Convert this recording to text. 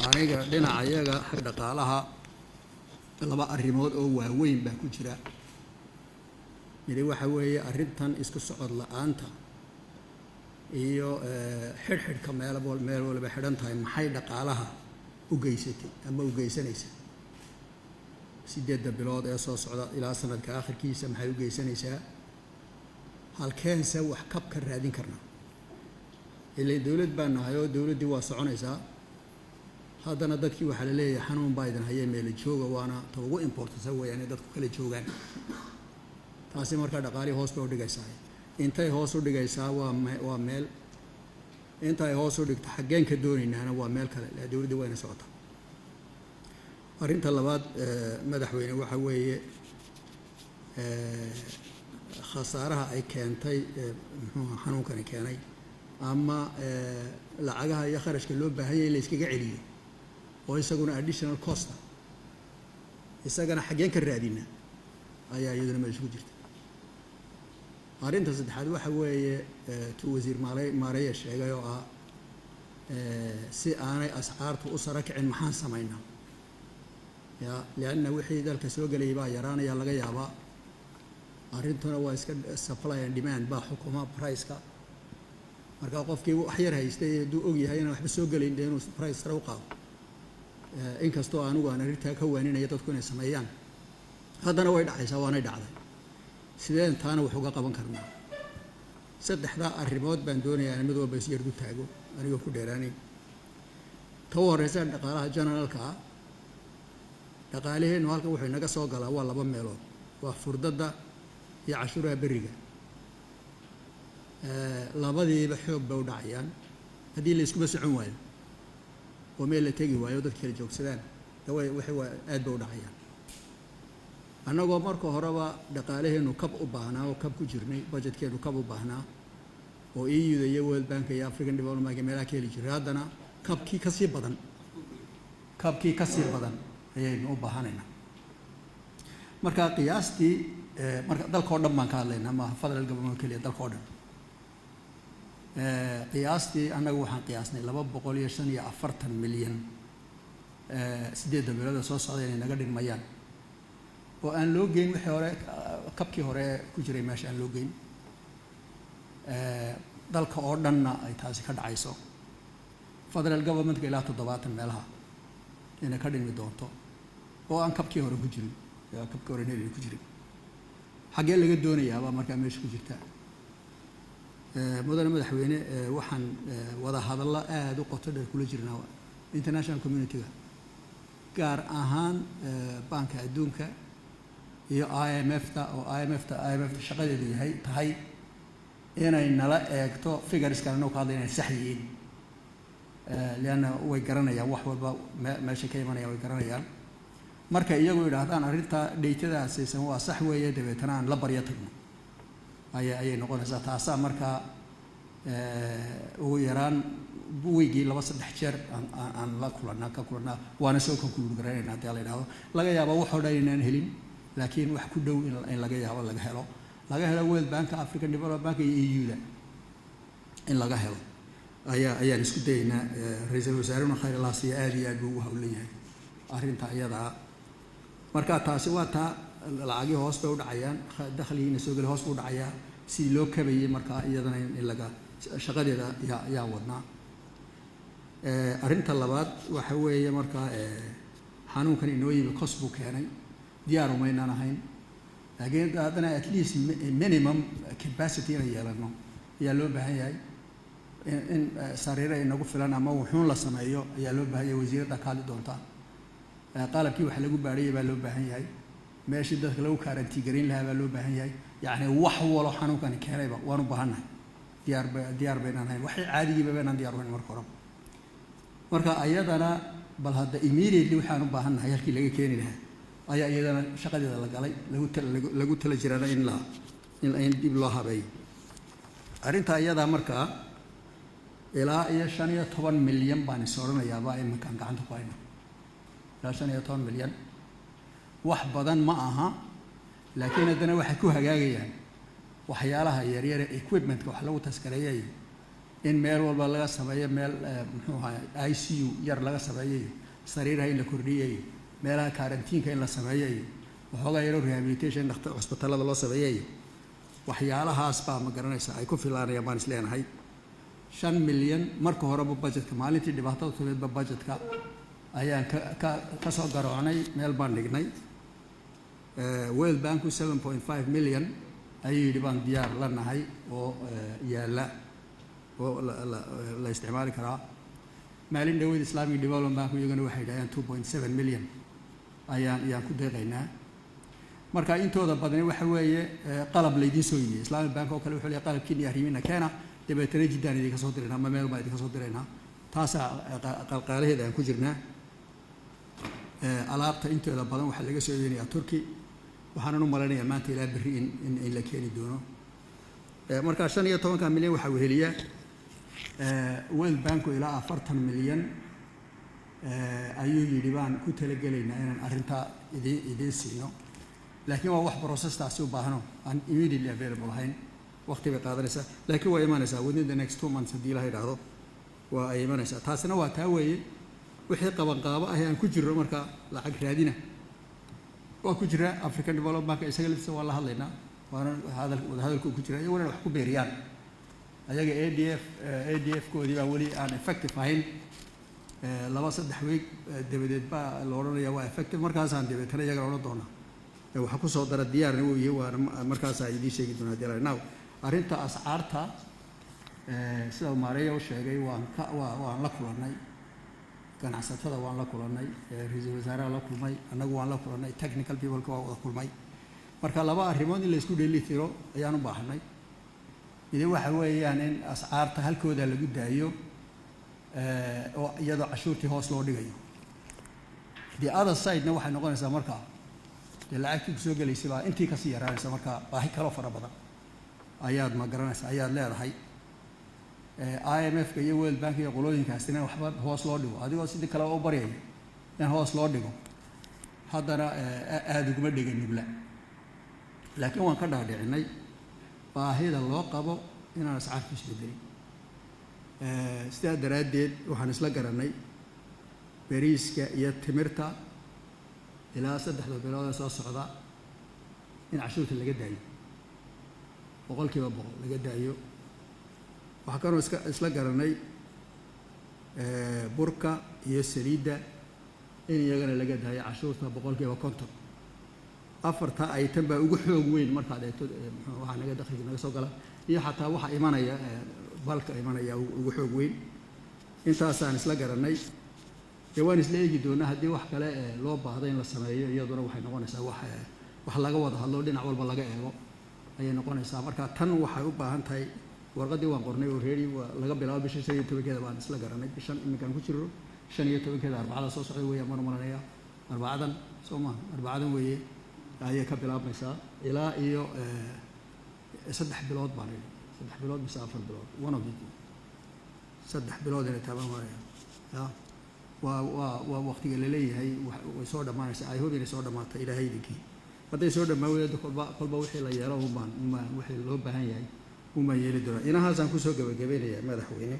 aniga dhinaca iyaga xag dhaqaalaha laba arrimood oo waaweyn baa ku jira. mid waxa weeye arrintan isku socod la'aanta iyo xidhxidhka meel walba xidhan tahay maxay dhaqaalaha u geysatay ama u geysanaysaa 8 bilood ee soo socda ilaa sanadka aakhirkiisa maxay u geysanaysaa halkeense wax kabka raadin karnaa ilaa dawlad baan nahay oo dawladdii waa soconaysaa haddana dadkii waxaa la leeyahay xanuun baa idin hayay meel jooga waana ta ugu importansan weeyaan in dadku kala joogaan taasi markaa dhaqaalihii hoos bay u dhigaysaa intay hoos u dhigaysaa waa meel intay hoos u dhigto xaggeen ka doonaynaana waa meel kale dawladdii waa inay socotaa arrinta labaad madaxweyne waxa weeye khasaaraha ay keentay muxuu xanuunkani keenay ama lacagaha iyo kharashka loo baahan yahay la iskaga celiyo oo isaguna additional cost isagana xaggeen ka raadina ayaa iyaduna meesha ku jirta arrinta saddexaad waxa weeye wasiir maareeye sheegay oo ah si aanay ascaartu u sara kicin maxaan samaynaa lianna wixii dalka soo gelayay baa yaraanaya laga yaabaa arrintuna waa iska supply and demand baa xukuma price-ka marka qofkii wax yar haystay hadduu og yahay inaan waxba soo gelayn inuu price sare u qaado inkastoo anigu aan arrintaa ka waaninaya dadku inay sameeyaan haddana way dhacaysaa waanay dhacday sideen taana wax uga qaban karnaa saddexdaa arrimood baan doonayaa mid walba is yardu taago anigoo ku dheeraanay ta u horeysa dhaqaalaha generalka ah dhaqaaliheennu halkan wuxuu inaga soo galaa waa laba meelood waa furdada iyo cashuuraha beriga labadiiba xoog bay u dhacayaan haddii la iskuba socon waayo oo meel la tegi waayo dadka kala joogsadaan waxay aad bay u dhacayaan annagoo marka horeba dhaqaalaheennu kab u baahnaa oo kab ku jirnay budgetkeennu kab u baahnaa oo EU-da iyo World Bank iyo African Development Bank meelaha ka heli jiray haddana kabkii ka sii badan ayaynu u baahanaynaa marka qiyaastii marka dalkoo dhan baan ka hadlaynaa maaha federal government keliya dalkoo dhan qiyaastii annagu waxaan qiyaasnay 245 milyan 8 bilood soo socda inay naga dhigmayaan oo aan loo geyn wixii hore kabkii hore ku jiray meesha aan loo geyn dalka oo dhanna ay taasi ka dhacayso federal government-ka ilaa 70 meelaha inay ka dhigmi doonto oo aan kabkii hore ku jirin kabkii hore nebi ku jirin xaggee laga doonayaaba markaa meesha ku jirta mudane madaxweyne waxaan wada hadallo aad u qoto dheer kula jirnaa international community-ga gaar ahaan banka adduunka iyo IMF-ta oo IMF-ta shaqadeedu tahay inay nala eegto figureskan inuu ka hadlay inay sax yihiin lianna way garanayaan wax walba meesha ka imanaya way garanayaan marka iyagu yidhaahdaan arrinta dhaytadaasaysan waa sax weeye dabeetana aan la baryo tagno ayay noqonaysaa taasaa markaa ugu yaraan weygii 2-3 jeer aan ka kulannaa waana soo conclude-garaynaynaa haddii la yidhahdo laga yaabo waxoo dhan inaan helin laakiin wax ku dhow in laga yaabo laga helo World Bank African Development Bank iyo EU-da in laga helo ayaan isku dayaynaa ra-iisul wasaarahuna khayr allah siiya aad iyo aad buu ugu hawlan yahay arrinta iyadaa marka taasi waa taa lacagii hoos bay u dhacayaan dakhligiina soo geli hoos buu dhacayaa sidii loo kabayay markaa iyadana in laga shaqadeeda yaa wadnaa arrinta labaad waxa weeye markaa xanuunkan inoo yimi kos buu keenay diyaar umaynaan ahayn laakiin haddana at least minimum capacity inay yeelano ayaa loo baahan yahay in sariire inagu filan ama wuxuun la sameeyo ayaa loo baahan yahay wasiiradda ka hadli doontaa qalabkii wax lagu baadhayay baa loo baahan yahay meeshii dadka lagu karantiigarin lahaa baa loo baahan yahay yacni wax walo xanuunkani keenayba waan u baahannahay diyaar baynaan ahayn waxay caadigiiba baynaan diyaar uhayn marka hore marka ayadana bal hadda immediately waxaan u baahannahay halkii laga keeni lahaa ayaa iyadana shaqadeeda la galay lagu tala jirana in dib loo habeeyo arrinta iyadaa markaa ilaa iyo 15 milyan baan is oranayaaba iminkaan gacanta ku hayno ilaa 15 milyan wax badan ma aha laakiin haddana waxay ku hagaagayaan waxyaalaha yaryar equipment-ka wax lagu taskareeyay in meel walba laga sameeyo meel muxuu ahaa ICU yar laga sameeyo sariiraha in la kordhiyo meelaha karantiinka in la sameeyo waxoogaa yaro rehabilitation dhakhtar cusbitaalada loo sameeyo waxyaalahaas baa ma garanaysaa ay ku filaanayaan baan is leenahay 5 milyan marka horeba budgetka maalintii dhibaatada tumeedba budgetka ayaan ka soo garoonay meel baan dhignay World Bank 7.5 million ayuu yidhi baan diyaar la nahay oo yaalla oo la isticmaali karaa maalin dhaweyd Islamic Development Bank iyagana waxay yidhahdeen 2.7 million ayaan ku deeqaynaa marka intooda badan waxa weeye qalab laydin soo yimid Islamic Bank oo kale wuxuu leeyahay qalabkiin iyo arrimiina keena dabeetana jidaan idinka soo dirayna ama meel baa idinka soo dirayna taasa qalqaalaheeda aan ku jirnaa alaabta intooda badan waxa laga soo yeelinayaa Turkey waxaan u maleynayaa maanta ilaa berri in la keeni doono marka 15 milyan waxa weheliya World Bank ilaa 40 milyan ayuu yidhi baan ku talagelaynaa inaan arrinta idin siino laakiin waa wax process-taasi u baahno aan immediately available ahayn waqti bay qaadanaysaa laakiin waa imanaysaa within the next 2 months haddii la yidhaahdo waa ay imanaysaa taasina waa taa weeye wixii qabanqaabo ah aan ku jirro marka lacag raadina waa ku jira African Development Bank isaga laftiisa waa la hadlaynaa waana hadalku ku jira iyaguna wax ku beeriyaan ayaga ADF koodii baa weli aan effective ahayn 2-3 week dabadeed baa la odhanayaa waa effective markaasaan dabeetana iyaga la odhan doonaa waxa ku soo dara diyaarna uu yahay waa markaas ay idin sheegi doonaa diyaar now arrinta ascaarta sida Mareeyo sheegay waan la kulannay ganacsatada waan la kulannay ra'iisul wasaaraha la kulmay annagu waan la kulannay technical people ka wada kulmay marka laba arrimood in la isku dheelitiro ayaan u baahnay idin waxa weeyaan in ascaarta halkooda lagu daayo oo iyadoo cashuurtii hoos loo dhigayo the other side-na waxay noqonaysaa markaa dee lacagtii ku soo gelaysay baa intii kasii yaraanaysa markaa baahi kaloo fara badan ayaad ma garanaysaa ayaad leedahay IMF-ka iyo World Bank iyo qolooyinkaasina waxba hoos loo dhigo adigoo sidii kale u baryay in hoos loo dhigo haddana aad uguma dhigan nugla laakiin waan ka dhaadhicinay baahida loo qabo inaan ascaartu isbedelin sidaa daraaddeed waxaan isla garanay bariiska iyo timirta ilaa 3 bilood soo socda in cashuurta laga daayo 100% laga daayo waxa kaloo isla garanay burka iyo saliidda in iyagana laga daayo cashuurta 50% afarta ay tan baa ugu xoog weyn markaad eegto waxa naga dakhliga naga soo gala iyo xataa waxa imanaya balka imanaya ugu xoog weyn intaasaan isla garanay waan isla eegi doonaa haddii wax kale loo baahdo in la sameeyo iyaduna waxay noqonaysaa wax laga wada hadlo dhinac walba laga eego ayay noqonaysaa marka tan waxay u baahan tahay warqadii waan qornay oo reeri laga bilaabo bisha 15keeda baan isla garanay bishan iminkaan ku jiro 15keeda arbacada soo socday weeyaan mar maranaya arbacadan arbacadan weeye ayay ka bilaabmaysaa ilaa iyo 3 bilood baan 3 bilood mise 4 bilood one of it 3 bilood inay taabaan waayaan waa waqtiga la leeyahay way soo dhamaanaysaa ay hubinay soo dhamaatay ilaahay dinkii hadday soo dhamaawaydo kolba wixii la yeelo wixii loo baahan yahay uma yeeli doona inahaasaan ku soo gabagabeynayaa madaxweyne